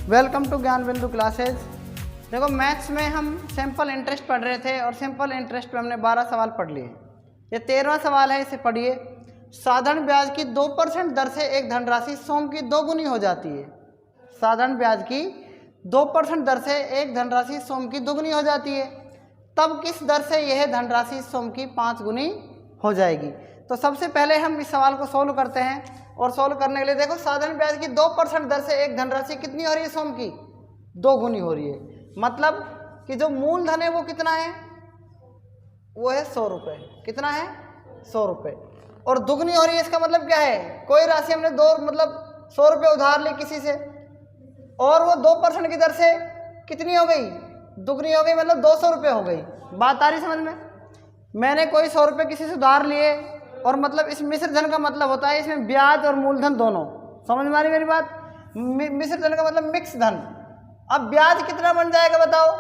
Welcome to ज्ञान बिंदु classes. देखो मैथ्स में हम सिंपल इंटरेस्ट पढ़ रहे थे और सिंपल इंटरेस्ट पे हमने 12 सवाल पढ़ लिए। ये 13वां सवाल है, इसे पढ़िए। साधारण ब्याज की 2% दर से एक धनराशि सोम की 2 गुनी हो जाती है। साधारण ब्याज की 2% दर से एक धनराशि सोम की 2 गुनी हो जाती है, तब किस दर से यह धनराशि सोम की 5 गुनी हो जाएगी। तो सबसे पहले हम इस सवाल को सोल्व करते हैं। और सोल्व करने के लिए देखो, साधारण ब्याज की 2% दर से एक धनराशि कितनी हो रही है सोम की? 2 गुनी हो रही है। मतलब कि जो मूलधन है वो कितना है? वो है 100 रुपये। कितना है? 100 रुपये। और दुगनी हो रही है, इसका मतलब क्या है? कोई राशि हमने 100 रुपये उधार ली किसी से और वो 2% की दर से कितनी हो गई? दुगनी हो गई, मतलब 200 रुपये हो गई। बात आ रही समझ में? मैंने कोई 100 रुपये किसी से उधार लिए और मतलब इस मिश्र धन का मतलब होता है इसमें ब्याज और मूलधन दोनों। समझ में आ रही मेरी बात? मिश्र धन का मतलब मिक्स धन। अब ब्याज कितना बन जाएगा बताओ?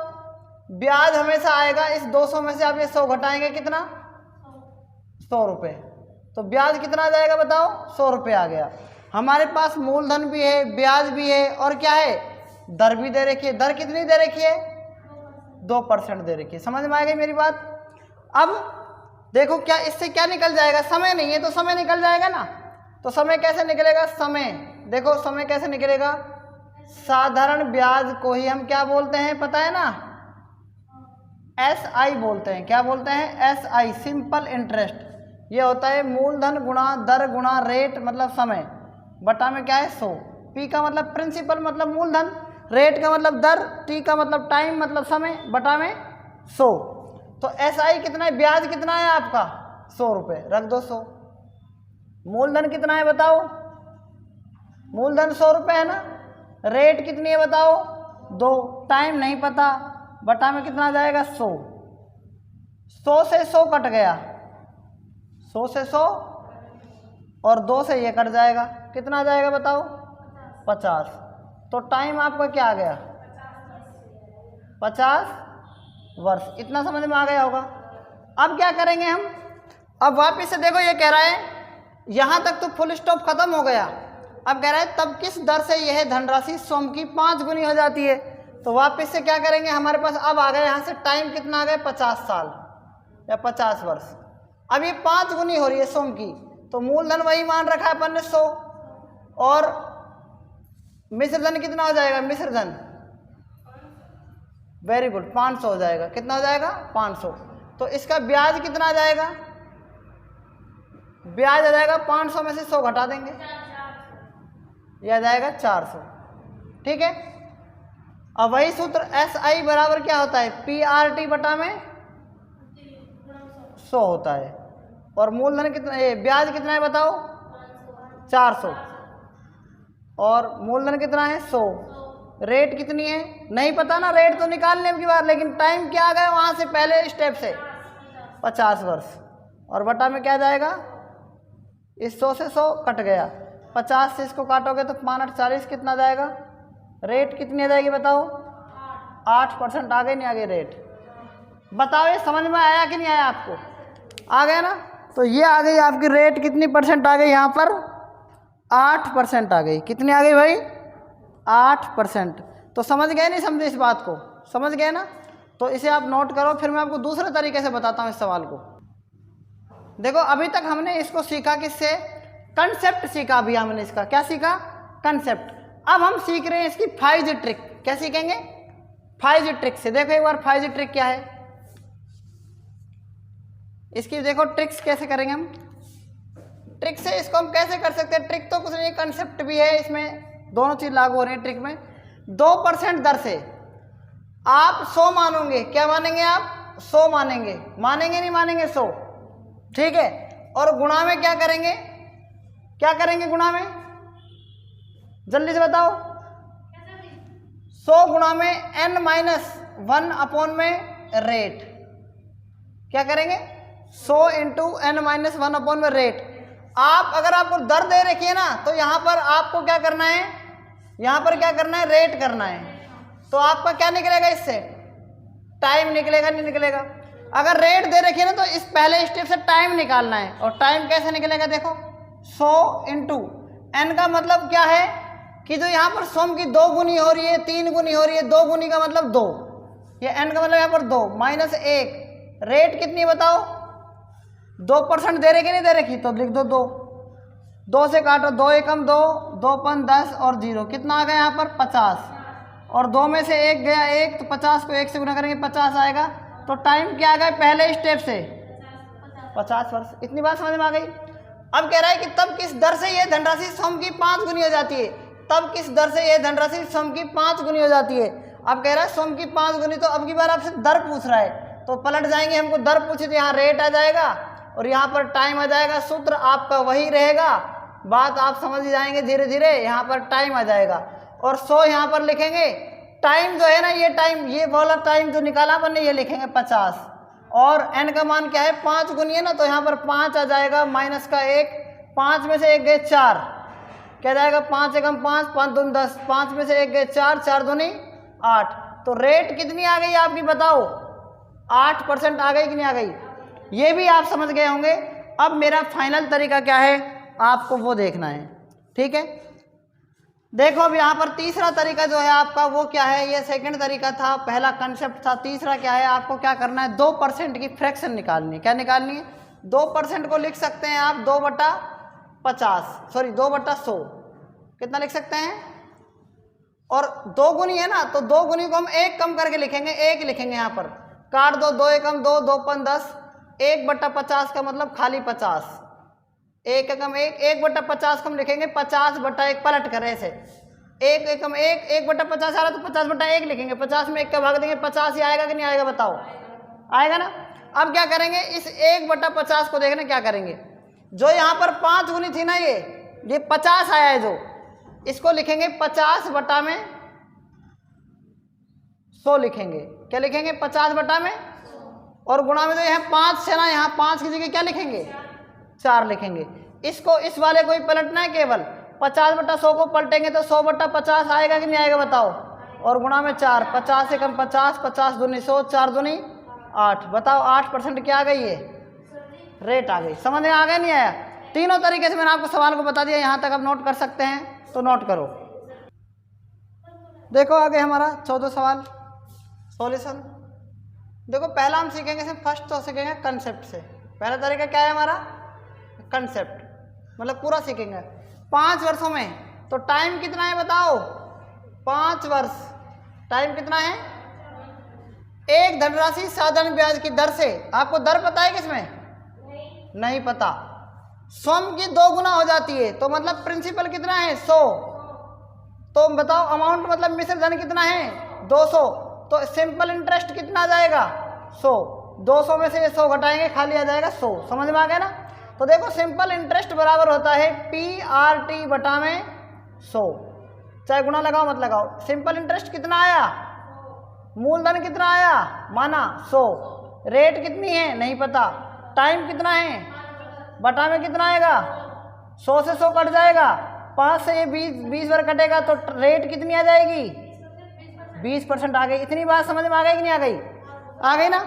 ब्याज हमेशा आएगा इस 200 में से आप ये 100 घटाएंगे, कितना? 100 रुपये। तो ब्याज कितना आ जाएगा बताओ? 100 रुपये आ गया। हमारे पास मूलधन भी है, ब्याज भी है और क्या है? दर भी दे रखी है। दर कितनी दे रखी है? 2% दे रखी है। समझ में आ गई मेरी बात? अब देखो क्या इससे क्या निकल जाएगा? समय नहीं है तो समय निकल जाएगा ना। तो समय कैसे निकलेगा? समय देखो समय कैसे निकलेगा? साधारण ब्याज को ही हम क्या बोलते हैं पता है ना? SI बोलते हैं। क्या बोलते हैं? SI, simple interest. ये होता है मूलधन गुणा दर गुणा रेट मतलब समय, बटा में क्या है? 100। P का मतलब प्रिंसिपल मतलब मूलधन, रेट का मतलब दर, T का मतलब टाइम मतलब समय, बटा में 100। तो SI कितना है? ब्याज कितना है आपका? 100 रुपये। रख दो 100। मूलधन कितना है बताओ? मूलधन 100 रुपये है ना। रेट कितनी है बताओ? 2। टाइम नहीं पता, बटा में कितना आ जाएगा? 100। 100 से 100 कट गया, 100 से 100 और 2 से ये कट जाएगा, कितना आ जाएगा बताओ? 50। तो टाइम आपका क्या आ गया? 50 वर्ष। इतना समझ में आ गया होगा। अब क्या करेंगे हम? अब वापिस से देखो, ये कह रहा है यहाँ तक तो फुल स्टॉप खत्म हो गया। अब कह रहा है तब किस दर से यह धनराशि सोम की 5 गुनी हो जाती है। तो वापिस से क्या करेंगे? हमारे पास अब आ गया यहाँ से टाइम कितना आ गया? 50 साल या 50 वर्ष। अब ये 5 गुनी हो रही है सोम की, तो मूलधन वही मान रखा है अपन ने 100, और मिश्रधन कितना हो जाएगा? मिश्रधन वेरी गुड 500 हो जाएगा। कितना हो जाएगा? 500। तो इसका ब्याज कितना आ जाएगा? ब्याज आ जाएगा 500 में से 100 घटा देंगे, यह आ जाएगा 400। ठीक है। अब वही सूत्र SI बराबर क्या होता है? PRT बटा में 100 होता है। और मूलधन कितना, ये ब्याज कितना है बताओ? 400। और मूलधन कितना है? 100। रेट कितनी है? नहीं पता ना, रेट तो निकालने की बार, लेकिन टाइम क्या आ गया वहाँ से पहले स्टेप से? 50 वर्ष। और बटा में क्या जाएगा? इस 100 से 100 कट गया, 50 से इसको काटोगे तो 5 8 40, कितना जाएगा? रेट कितनी आ जाएगी बताओ? 8% आ गई, नहीं आ गई रेट? बताओ ये समझ में आया कि नहीं आया आपको? आ गया ना। तो ये आ गई आपकी रेट, कितनी परसेंट आ गई यहाँ पर? 8% आ गई। कितनी आ गई भाई? 8%। तो समझ गए नहीं समझे इस बात को? समझ गए ना। तो इसे आप नोट करो, फिर मैं आपको दूसरे तरीके से बताता हूँ इस सवाल को। देखो अभी तक हमने इसको सीखा किससे? कंसेप्ट सीखा अभी हमने इसका। क्या सीखा? कंसेप्ट। अब हम सीख रहे हैं इसकी 5G ट्रिक। क्या सीखेंगे? 5G ट्रिक से। देखो एक बार 5G ट्रिक क्या है इसकी। देखो ट्रिक्स कैसे करेंगे हम। ट्रिक से इसको हम कैसे कर सकते हैं? ट्रिक तो कुछ नहीं, कंसेप्ट भी है इसमें, दोनों चीज लागू हो रही है ट्रिक में। 2% दर से आप 100 मानोगे। क्या मानेंगे आप? 100 मानेंगे। मानेंगे नहीं मानेंगे? 100। ठीक है। और गुणा में क्या करेंगे? क्या करेंगे गुणा में? जल्दी से बताओ। 100 गुणा में n-1 अपॉन में रेट। क्या करेंगे? 100 इंटू n-1 अपॉन में रेट। आप अगर आपको दर दे रखी है ना, तो यहाँ पर आपको क्या करना है? यहाँ पर क्या करना है? रेट करना है। तो आपका क्या निकलेगा इससे? टाइम निकलेगा, नहीं निकलेगा? अगर रेट दे रखी है ना, तो इस पहले स्टेप से टाइम निकालना है। और टाइम कैसे निकलेगा? देखो 100 इंटू n का मतलब क्या है? कि जो यहाँ पर सम की 2 गुनी हो रही है, 3 गुनी हो रही है, 2 गुनी का मतलब 2, ये n का मतलब यहाँ पर 2 माइनस 1, रेट कितनी बताओ, 2% दे रहे कि नहीं दे रखी, तो लिख दो 2, 2 से काटो, 2 एकम 2, 2 पन 10 और 0, कितना आ गया यहाँ पर 50, और 2 में से 1 गया 1, तो 50 को 1 से गुना करेंगे 50 आएगा, तो टाइम क्या आ गया पहले स्टेप से 50 वर्ष। इतनी बात समझ में आ गई। अब कह रहा है कि तब किस दर से यह धनराशि सम की 5 गुनी हो जाती है, तब किस दर से यह धनराशि सम की 5 गुनी हो जाती है। अब कह रहा है सम की 5 गुनी, तो अब की बार आपसे दर पूछ रहा है, तो पलट जाएंगे, हमको दर पूछे तो यहाँ रेट आ जाएगा और यहाँ पर टाइम आ जाएगा, सूत्र आपका वही रहेगा, बात आप समझ जाएंगे धीरे धीरे, यहाँ पर टाइम आ जाएगा और 100 यहाँ पर लिखेंगे, टाइम जो है ना ये टाइम, ये वाला टाइम जो निकाला अपन ने ये लिखेंगे 50, और n का मान क्या है 5 गुनी है ना, तो यहाँ पर 5 आ जाएगा माइनस का 1, 5 में से 1 गए 4, क्या जाएगा 5 एकम 5, 5 दूनी 10, 5 में से 1 गए 4, 4 दूनी 8, तो रेट कितनी आ गई आपकी बताओ, 8% आ गई कि नहीं आ गई, ये भी आप समझ गए होंगे। अब मेरा फाइनल तरीका क्या है आपको वो देखना है, ठीक है। देखो अब यहाँ पर तीसरा तरीका जो है आपका वो क्या है, ये सेकंड तरीका था, पहला कंसेप्ट था, तीसरा क्या है, आपको क्या करना है 2% की फ्रैक्शन निकालनी है। क्या निकालनी है, 2% को लिख सकते हैं आप 2/100, कितना लिख सकते हैं, और 2 गुनी है ना, तो 2 गुनी को हम 1 कम करके लिखेंगे, 1 लिखेंगे यहाँ पर, काट दो, 2 एकम 2, 2 पन 10, 1/50 का मतलब खाली 50, 1 एकम 1, 1/50 को हम लिखेंगे 50/1 पलट कर ऐसे, 1 एकम 1, 1/50 आ रहा तो 50/1 लिखेंगे, 50 में 1 का भाग देंगे, 50 ही आएगा कि नहीं आएगा बताओ, आएगा ना। अब क्या करेंगे, इस 1/50 को देखना क्या करेंगे, जो यहाँ पर 5 गुनी थी ना ये 50 आया है, जो इसको लिखेंगे 50/100 लिखेंगे, क्या लिखेंगे 50/, और गुणा में तो यहाँ 5 है ना, यहाँ 5 की जगह क्या लिखेंगे 4 लिखेंगे, इसको इस वाले को ही पलटना है, केवल 50/100 को पलटेंगे तो 100/50 आएगा कि नहीं आएगा बताओ, और गुणा में 4, 50 एकम 50, 50 दूनी 100, 4 दूनी 8, बताओ 8% क्या आ गई है, रेट आ गई। समझ में आ गया नहीं आया, तीनों तरीके से मैंने आपको सवाल को बता दिया, यहाँ तक आप नोट कर सकते हैं तो नोट करो। देखो आगे हमारा 14 सवाल सॉल्यूशन। देखो पहला हम सीखेंगे सिर्फ फर्स्ट तो सीखेंगे कंसेप्ट से, पहला तरीका क्या है हमारा कंसेप्ट, मतलब पूरा सीखेंगे 5 वर्षों में, तो टाइम कितना है बताओ 5 वर्ष, टाइम कितना है, एक धनराशि साधारण ब्याज की दर से, आपको दर पता है किसमें नहीं पता, सम की 2 गुना हो जाती है, तो मतलब प्रिंसिपल कितना है 100, तो बताओ अमाउंट मतलब मिश्र धन कितना है 200, तो सिंपल इंटरेस्ट कितना आ जाएगा 100, 200 में से 100 घटाएंगे खाली आ जाएगा 100, समझ में आ गया ना। तो देखो सिंपल इंटरेस्ट बराबर होता है PRT बटा में 100, चाहे गुना लगाओ मत लगाओ, सिंपल इंटरेस्ट कितना आया, मूलधन कितना आया माना 100, रेट कितनी है नहीं पता, टाइम कितना है बटा में कितना आएगा 100 से 100 कट जाएगा, 5 से ये 20 बार कटेगा, तो रेट कितनी आ जाएगी 20% आ गई। इतनी बात समझ में आ गई कि नहीं आ गई, आ गई ना।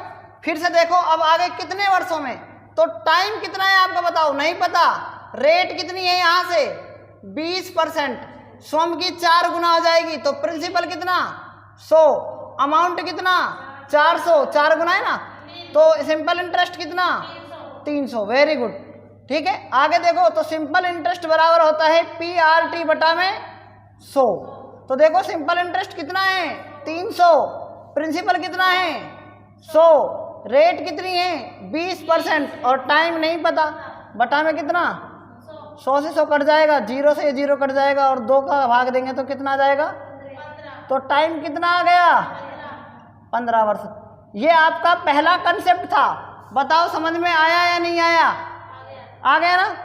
फिर से देखो अब आगे कितने वर्षों में, तो टाइम कितना है आपका बताओ नहीं पता, रेट कितनी है यहाँ से 20%, सम की 4 गुना हो जाएगी, तो प्रिंसिपल कितना 100, अमाउंट कितना 400, 4 गुना है ना, तो सिंपल इंटरेस्ट कितना 300, वेरी गुड, ठीक है। आगे देखो तो सिंपल इंटरेस्ट बराबर होता है PRT बटा में 100, तो देखो सिंपल इंटरेस्ट कितना है 300, प्रिंसिपल कितना है 100, रेट कितनी है 20%, और टाइम नहीं पता, बटा में कितना 100 से 100 कट जाएगा, 0 से 0 कट जाएगा, और 2 का भाग देंगे तो कितना आ जाएगा, तो टाइम कितना आ गया 15 वर्ष। ये आपका पहला कंसेप्ट था, बताओ समझ में आया या नहीं आया, आ गया ना।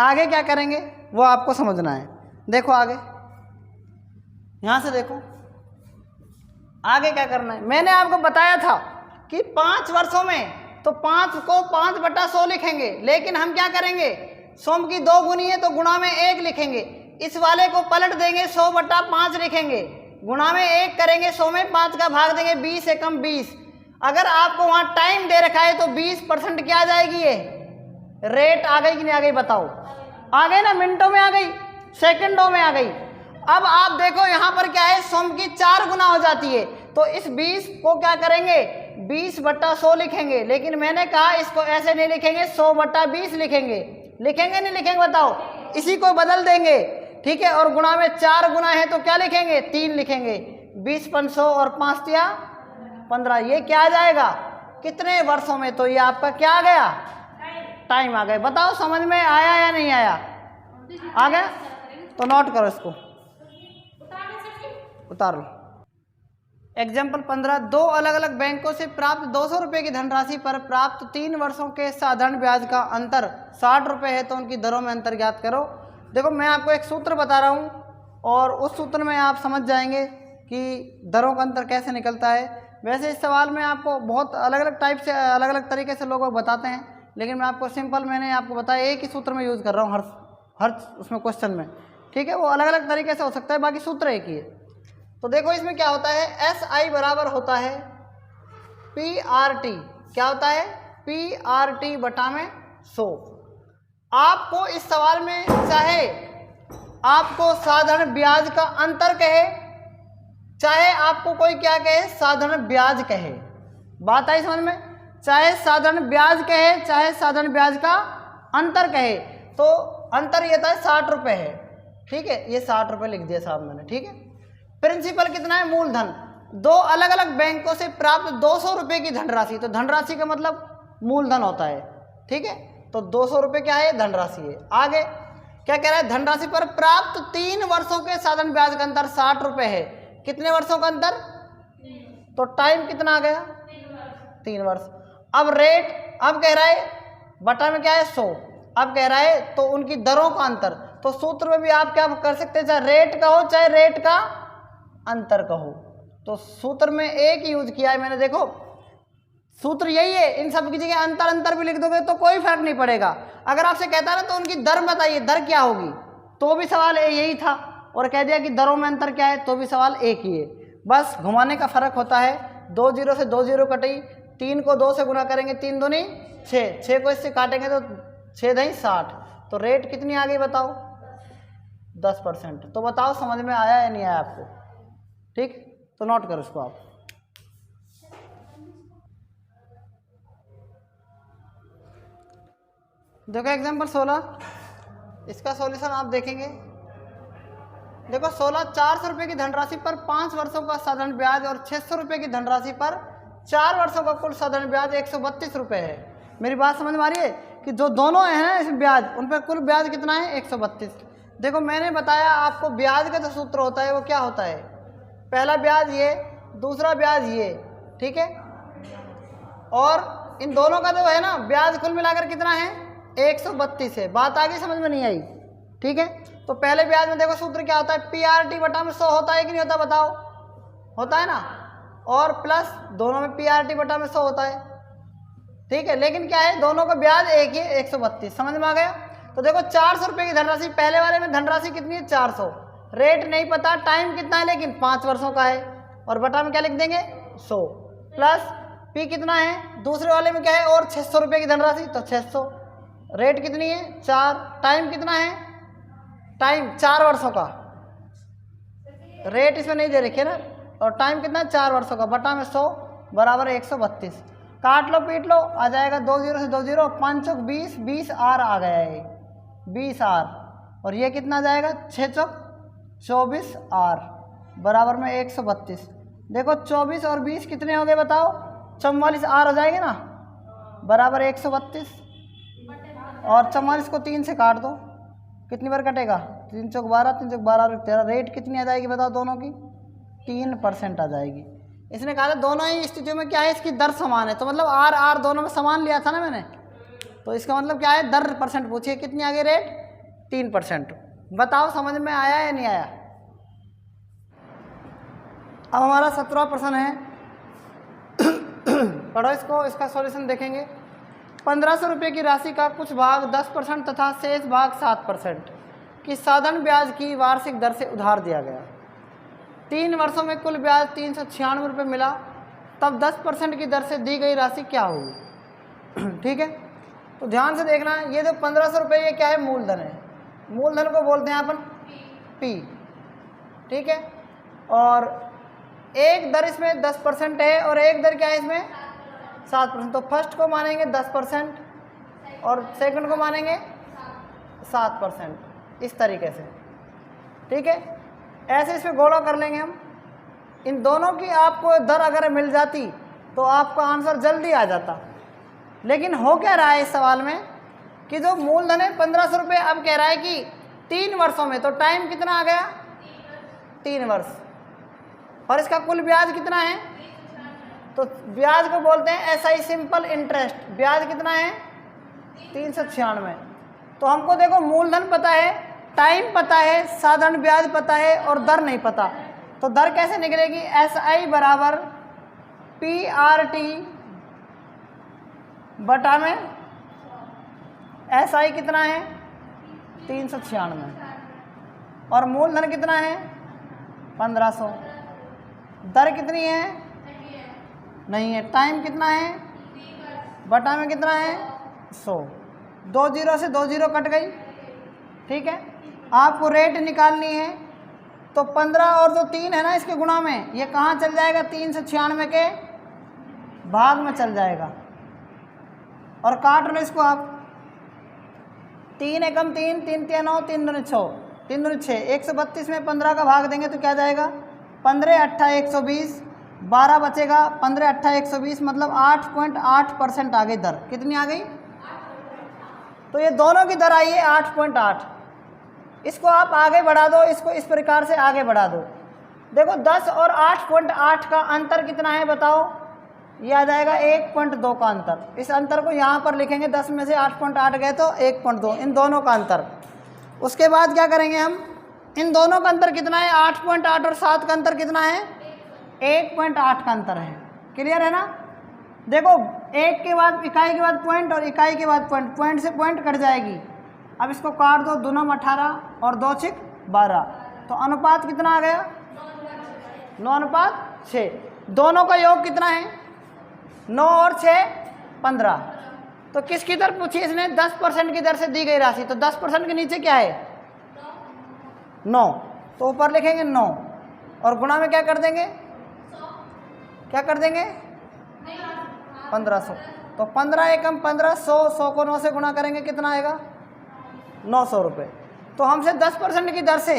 आगे क्या करेंगे वो आपको समझना है। देखो आगे यहाँ से देखो आगे क्या करना है, मैंने आपको बताया था कि 5 वर्षों में तो 5 को 5/100 लिखेंगे, लेकिन हम क्या करेंगे सम की 2 गुनी है तो गुणा में 1 लिखेंगे, इस वाले को पलट देंगे 100/5 लिखेंगे, गुणा में 1 करेंगे, 100 में 5 का भाग देंगे, 20 एकम 20। अगर आपको वहाँ टाइम दे रखा है तो 20% क्या आ जाएगी, ये रेट आ गई कि नहीं आ गई बताओ, आ गई ना, मिनटों में आ गई, सेकंडों में आ गई। अब आप देखो यहाँ पर क्या है, सम की 4 गुना हो जाती है, तो इस 20 को क्या करेंगे 20/100 लिखेंगे, लेकिन मैंने कहा इसको ऐसे नहीं लिखेंगे, 100/20 लिखेंगे। लिखेंगे नहीं लिखेंगे बताओ, इसी को बदल देंगे, ठीक है। और गुणा में 4 गुना है तो क्या लिखेंगे 3 लिखेंगे, 20 500 और 5 तिया 15। ये क्या आ जाएगा कितने वर्षों में, तो ये आपका क्या आ गया टाइम आ गया। बताओ समझ में आया या नहीं आया, आ गया तो नोट करो, इसको उतार लो। एग्जाम्पल 15, 2 अलग अलग बैंकों से प्राप्त 200 रुपये की धनराशि पर प्राप्त 3 वर्षों के साधारण ब्याज का अंतर 60 रुपये है, तो उनकी दरों में अंतर ज्ञात करो। देखो मैं आपको एक सूत्र बता रहा हूँ और उस सूत्र में आप समझ जाएंगे कि दरों का अंतर कैसे निकलता है। वैसे इस सवाल में आपको बहुत अलग अलग टाइप से अलग अलग तरीके से लोग बताते हैं, लेकिन मैं आपको सिंपल मैंने आपको बताया एक ही सूत्र में यूज़ कर रहा हूँ हर उसमें क्वेश्चन में, ठीक है। वो अलग अलग तरीके से हो सकता है, बाकी सूत्र एक ही है। तो देखो इसमें क्या होता है, SI बराबर होता है PRT, क्या होता है PRT बटा में 100। आपको इस सवाल में चाहे आपको साधारण ब्याज का अंतर कहे, चाहे आपको कोई क्या कहे साधारण ब्याज कहे, बात आई समझ में, चाहे साधारण ब्याज कहे चाहे साधारण ब्याज का अंतर कहे, तो अंतर ये था 60 रुपये है, ठीक है। ये 60 रुपये लिख दिया साहब मैंने, ठीक है। प्रिंसिपल कितना है मूलधन, 2 अलग अलग बैंकों से प्राप्त 200 रुपये की धनराशि, तो धनराशि का मतलब मूलधन होता है, ठीक है। तो 200 रुपये क्या है धनराशि है। आगे क्या कह रहा है, धनराशि पर प्राप्त 3 वर्षों के साधारण ब्याज का अंतर 60 रुपये है। कितने वर्षों का अंतर, तो टाइम कितना आ गया 3 वर्ष। अब रेट, अब कह रहा है बटा में क्या है 100, अब कह रहा है तो उनकी दरों का अंतर, तो सूत्र में भी आप क्या कर सकते हैं, चाहे रेट का हो चाहे रेट का अंतर का हो, तो सूत्र में एक यूज किया है मैंने। देखो सूत्र यही है, इन सब की जगह अंतर अंतर भी लिख दोगे तो कोई फर्क नहीं पड़ेगा। अगर आपसे कहता है ना तो उनकी दर बताइए, दर क्या होगी, तो भी सवाल यही था, और कह दिया कि दरों में अंतर क्या है, तो भी सवाल एक ही है, बस घुमाने का फर्क होता है। 2 0 से 2 0 कटी, 3 को 2 से गुना करेंगे 3 दूनी 6, 6 को इससे काटेंगे तो 6 दही 60, तो रेट कितनी आ गई बताओ 10%। तो बताओ समझ में आया या नहीं आया आपको, ठीक, तो नोट करो इसको आप। देखो एग्जाम्पल 16, इसका सॉल्यूशन आप देखेंगे। देखो 16, 400 रुपये की धनराशि पर 5 वर्षों का साधारण ब्याज और 600 रुपये की धनराशि पर 4 वर्षों का कुल साधारण ब्याज 132 रुपये है। मेरी बात समझ में आ रही है कि जो दोनों हैं ना इस ब्याज, उन पर कुल ब्याज कितना है 132। देखो मैंने बताया आपको ब्याज का जो सूत्र होता है वो क्या होता है, पहला ब्याज ये, दूसरा ब्याज ये, ठीक है। और इन दोनों का जो है ना ब्याज कुल मिलाकर कितना है 132 है। बात आगे समझ में नहीं आई, ठीक है। तो पहले ब्याज में देखो सूत्र क्या होता है, PRT बटा में 100 होता है कि नहीं होता बताओ, होता है ना, और प्लस दोनों में PRT बटा में 100 होता है, ठीक है। लेकिन क्या है दोनों का ब्याज एक ही है 132, समझ में आ गया। तो देखो 400 रुपये की धनराशि, पहले वाले में धनराशि कितनी है 400, रेट नहीं पता, टाइम कितना है लेकिन 5 वर्षों का है, और बटा में क्या लिख देंगे 100, प्लस P कितना है दूसरे वाले में क्या है और 600 रुपये की धनराशि, तो 600, रेट कितनी है 4, टाइम कितना है, टाइम 4 वर्षों का, रेट इसमें नहीं दे रखी है ना, और टाइम कितना है 4 वर्षों का, बटा में 100 बराबर 132। काट लो पीट लो, आ जाएगा 2 0 से 2 0, 5 चौक 20, 20 R आ गया है 20 R, और ये कितना जाएगा 6 चौक 24 R बराबर में 132। देखो 24 और 20 कितने हो गए बताओ, 44 R हो जाएंगे ना, बराबर 132, और 44 को 3 से काट दो, कितनी बार कटेगा 3 चौक 12, 3 चौक 12 और 13, रेट कितनी आ जाएगी बताओ दोनों की 3% आ जाएगी। इसने कहा था दोनों ही स्थितियों में क्या है इसकी दर समान है, तो मतलब R दोनों में समान लिया था ना मैंने, तो इसका मतलब क्या है दर परसेंट पूछिए कितनी आ गई रेट 3%। बताओ समझ में आया या नहीं आया। अब हमारा 17वां प्रश्न है, पढ़ो इसको, इसका सॉल्यूशन देखेंगे। 1500 रुपये की राशि का कुछ भाग 10% तथा शेष भाग 7% की साधारण ब्याज की वार्षिक दर से उधार दिया गया। 3 वर्षों में कुल ब्याज 396 रुपये मिला, तब 10% की दर से दी गई राशि क्या होगी। ठीक है, तो ध्यान से देखना, ये जो 1500 रुपये ये क्या है मूलधन है, मूलधन को बोलते हैं अपन P, ठीक है। और एक दर इसमें 10% है और एक दर क्या है इसमें 7%। तो फर्स्ट को मानेंगे 10% और सेकंड को मानेंगे 7%, इस तरीके से, ठीक है। ऐसे इस पर गौड़ा कर लेंगे हम। इन दोनों की आपको दर अगर मिल जाती तो आपका आंसर जल्दी आ जाता। लेकिन हो क्या रहा है इस सवाल में कि जो मूलधन है 1500 रुपये, अब कह रहा है कि 3 वर्षों में, तो टाइम कितना आ गया 3 वर्ष, और इसका कुल ब्याज कितना है, तो ब्याज को बोलते हैं एसआई सिंपल इंटरेस्ट। ब्याज कितना है 396। तो हमको देखो मूलधन पता है, टाइम पता है, साधारण ब्याज पता है और दर नहीं पता। तो दर कैसे निकलेगी, एसआई बराबर पीआरटी बटा में एसआई कितना है 396 और मूलधन कितना है 1500। दर कितनी है नहीं है, टाइम कितना है बटा में कितना है 100। 2 जीरो से 2 जीरो कट गई, ठीक है। आपको रेट निकालनी है तो 15 और जो 3 है ना इसके गुणा में, ये कहाँ चल जाएगा 396 के भाग में चल जाएगा। और काट लो इसको आप, 3 एकम 3, 3 तिया 9, 3 दूनी 6, 3 दूनी 6, 132 में 15 का भाग देंगे तो क्या जाएगा 15 8 120, 12 बचेगा, 15 8 120 मतलब 8.8% आ गई दर। कितनी आ गई, तो ये दोनों की दर आई है 8.8। इसको आप आगे बढ़ा दो, इसको इस प्रकार से आगे बढ़ा दो। देखो 10 और 8.8 का अंतर कितना है बताओ, ये आ जाएगा 1.2 का अंतर। इस अंतर को यहाँ पर लिखेंगे, 10 में से 8.8 गए तो 1.2, इन दोनों का अंतर। उसके बाद क्या करेंगे हम, इन दोनों का अंतर कितना है 8.8 और 7 का अंतर कितना है 1.8 का अंतर है। क्लियर है ना। देखो एक के बाद इकाई के बाद पॉइंट और इकाई के बाद पॉइंट, पॉइंट से पॉइंट कट जाएगी। अब इसको काट दो, 2 9 18 और 2 6 12, तो अनुपात कितना आ गया 9:6। दोनों का योग कितना है 9 और 6 15। तो किसकी दर पूछी इसने 10% की दर से दी गई राशि, तो 10% के नीचे क्या है 9, तो ऊपर लिखेंगे 9 और गुणा में क्या कर देंगे, क्या कर देंगे 1500। तो 15 एकम 15, 100 को 9 से गुणा करेंगे कितना आएगा 900 रुपये। तो हमसे 10% की दर से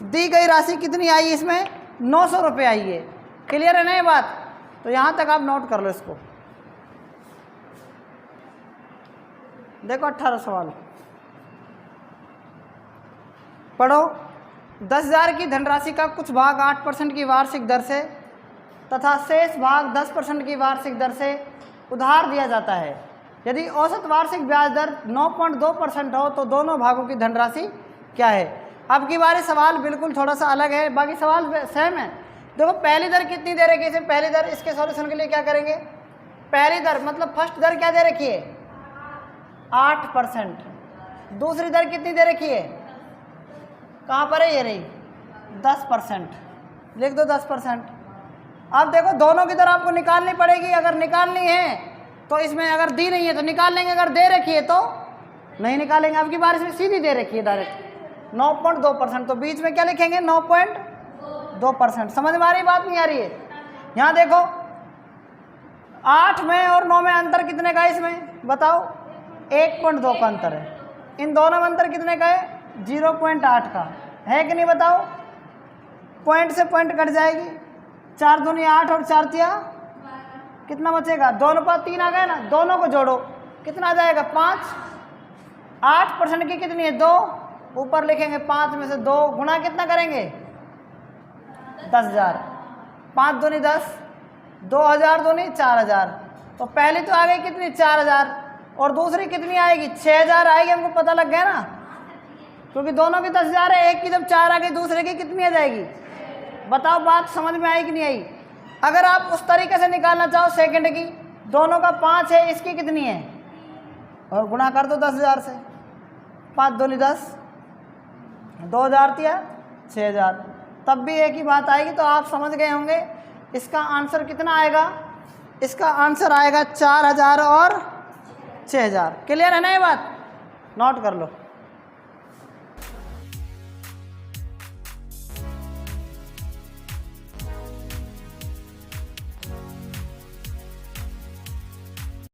दी गई राशि कितनी आई, इसमें 900 रुपये आई है। क्लियर है ना ये बात। तो यहाँ तक आप नोट कर लो इसको। देखो 18 सवाल पढ़ो। 10,000 की धनराशि का कुछ भाग 8% की वार्षिक दर से तथा शेष भाग 10% की वार्षिक दर से उधार दिया जाता है। यदि औसत वार्षिक ब्याज दर 9.2% हो तो दोनों भागों की धनराशि क्या है। अब की बारी सवाल बिल्कुल थोड़ा सा अलग है, बाकी सवाल सेम है। देखो पहली दर कितनी दे रखी है, पहली दर, इसके सॉल्यूशन के लिए क्या करेंगे, पहली दर मतलब फर्स्ट दर क्या दे रखी है 8%। दूसरी दर कितनी दे रखी है, कहाँ पर है, ये रही 10%, लिख दो 10%। अब देखो दोनों की दर आपको निकालनी पड़ेगी। अगर निकालनी है तो इसमें अगर दी नहीं है तो निकाल लेंगे, अगर दे रखी है तो नहीं निकालेंगे। अब की बार इसमें सीधी दे रखी है डायरेक्ट 9.2%, तो बीच में क्या लिखेंगे 9.2%। समझ में आ रही बात, नहीं आ रही है। यहाँ देखो 8 में और 9 में अंतर कितने का है, इसमें बताओ 1.2 का अंतर है। इन दोनों में अंतर कितने का है 0.8 का है कि नहीं बताओ। पॉइंट से पॉइंट कट जाएगी, 4 दूनी 8 और 4 तिया कितना बचेगा 2:3 आ गया ना। दोनों को जोड़ो कितना आ जाएगा 5। 8% की कितनी है 2, ऊपर लिखेंगे 5 में से 2 गुणा कितना करेंगे 10,000। 5 दूनी 10, 2000 दूनी 4000। तो पहली तो आ गई कितनी 4000 और दूसरी कितनी आएगी 6000 आएगी। हमको पता लग गया ना, क्योंकि दोनों की 10,000 है। एक की जब 4 आ गई दूसरे की कितनी आ जाएगी। बताओ बात समझ में आई कि नहीं आई। अगर आप उस तरीके से निकालना चाहो सेकंड की, दोनों का 5 है, इसकी कितनी है और गुणा कर दो 10,000 से। 5 दूनी 10, 2000 तिया 6000, तब भी एक ही बात आएगी। तो आप समझ गए होंगे इसका आंसर कितना आएगा। इसका आंसर आएगा 4000 और 6000। क्लियर है ना ये बात, नोट कर लो।